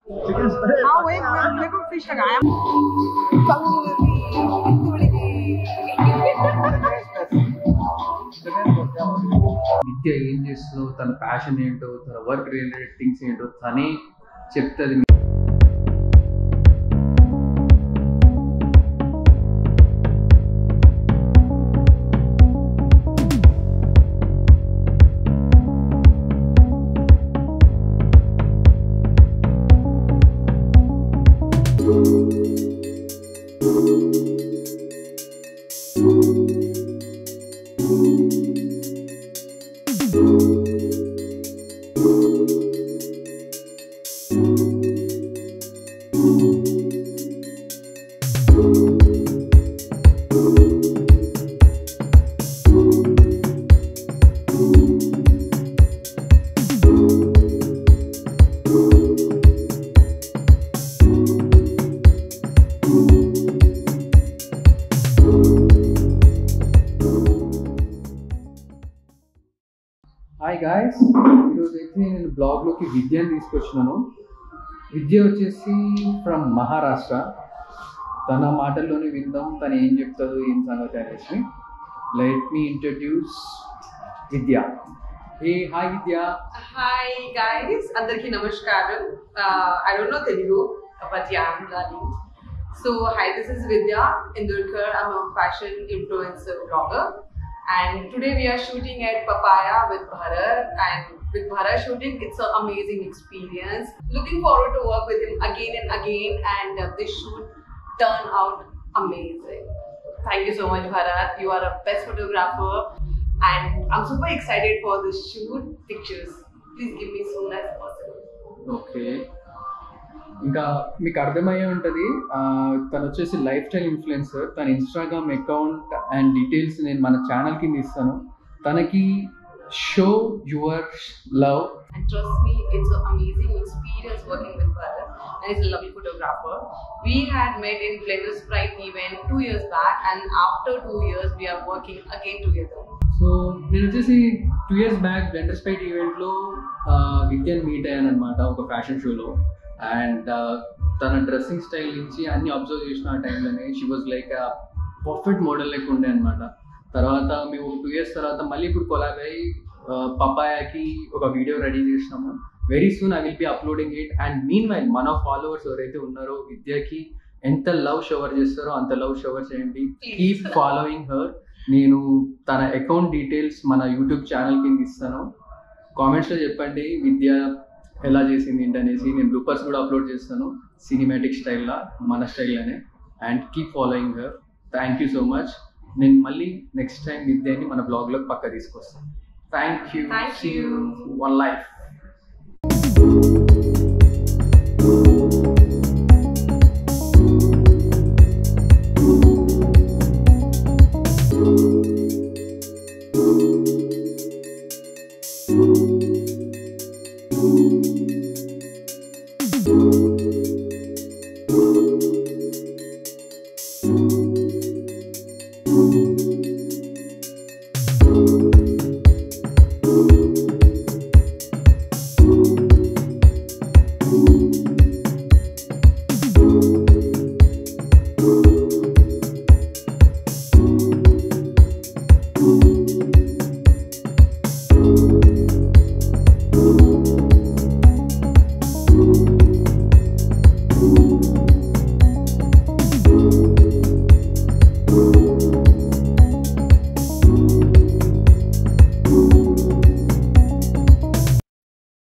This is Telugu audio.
हाँ वो एक मेरे को फिश लगाया విద్య ఏం చేస్తుందో తన ప్యాషన్ ఏంటో తన వర్క్ రిలేటెడ్ థింగ్స్ ఏంటో తనే చెప్తుంది. హాయ్ గాయ్స్, ఈరోజు అయితే నేను బ్లాగ్లోకి విద్యను తీసుకొచ్చినాను. విద్య వచ్చేసి ఫ్రమ్ మహారాష్ట్ర. తన మాటల్లోనే విందాం తను ఏం చెప్తాదో ఏం సంగతి అనేసి. లెట్ మీ ఇంట్రడ్యూస్ విద్య. హాయ్ విద్య. హాయ్ గైస్, అందరికీ నమస్కారం. I don't know Telugu, but yeah, I'm learning. So hi, this is Vidya Indurkar. I'm a fashion influencer blogger. And today we are shooting at Papaya with Bharat, and with Bharat shooting, it's an amazing experience. Looking forward to work with him again and again, and this shoot turned out amazing. Thank you so much, Bharat. You are a best photographer, and I'm super excited for this shoot. Pictures, please give me soon as possible. Okay, ఇంకా మీకు అర్థమయ్యే ఉంటుంది. తను వచ్చేసి లైఫ్ స్టైల్ ఇన్ఫ్లుయెన్సర్. తన ఇన్స్టాగ్రామ్ అకౌంట్ అండ్ డీటెయిల్స్ నేను మన ఛానల్ కింద ఇస్తాను. తనకి show your love. And trust me, it's an amazing experience working with Bharat, and he's a lovely photographer. We had met in Blender Sprite event 2 years back, and after 2 years we are working again together. So నేను వచ్చేసి 2 years బ్యాక్ బ్లెండర్ స్పైట్ ఈవెంట్లో విద్యను మీట్ అయ్యాను అనమాట, ఒక ఫ్యాషన్ షోలో. అండ్ తన డ్రెస్సింగ్ స్టైల్ నుంచి అన్ని అబ్జర్వ్ చేసిన ఆ టైంలోనే she was like perfect model లెక్క ఉండే అనమాట. తర్వాత మేము 2 years తర్వాత మళ్ళీ ఇప్పుడు కొలాబ్ అయ్యి పపాయాకి ఒక వీడియో రెడీ చేసినాము. Very soon I will be uploading it. And mean while మన ఫాలోవర్స్ ఎవరైతే ఉన్నారో విద్యకి ఎంత లవ్ షవర్ చేస్తారో అంత లవ్ షవర్ చేయండి. Keep following her. నేను తన అకౌంట్ డీటెయిల్స్ మన యూట్యూబ్ ఛానల్ కింద ఇస్తాను. కామెంట్స్లో చెప్పండి విద్య ఎలా చేసింది ఏంటనేసి. నేను బ్లూపర్స్ కూడా అప్లోడ్ చేస్తాను సినిమాటిక్ స్టైల్లో, మన స్టైల్లోనే. And keep following her. Thank you so much. నేను మళ్ళీ నెక్స్ట్ టైం విద్యని మన బ్లాగ్లో పక్క తీసుకొస్తాను. Thank you. Thank you. One life.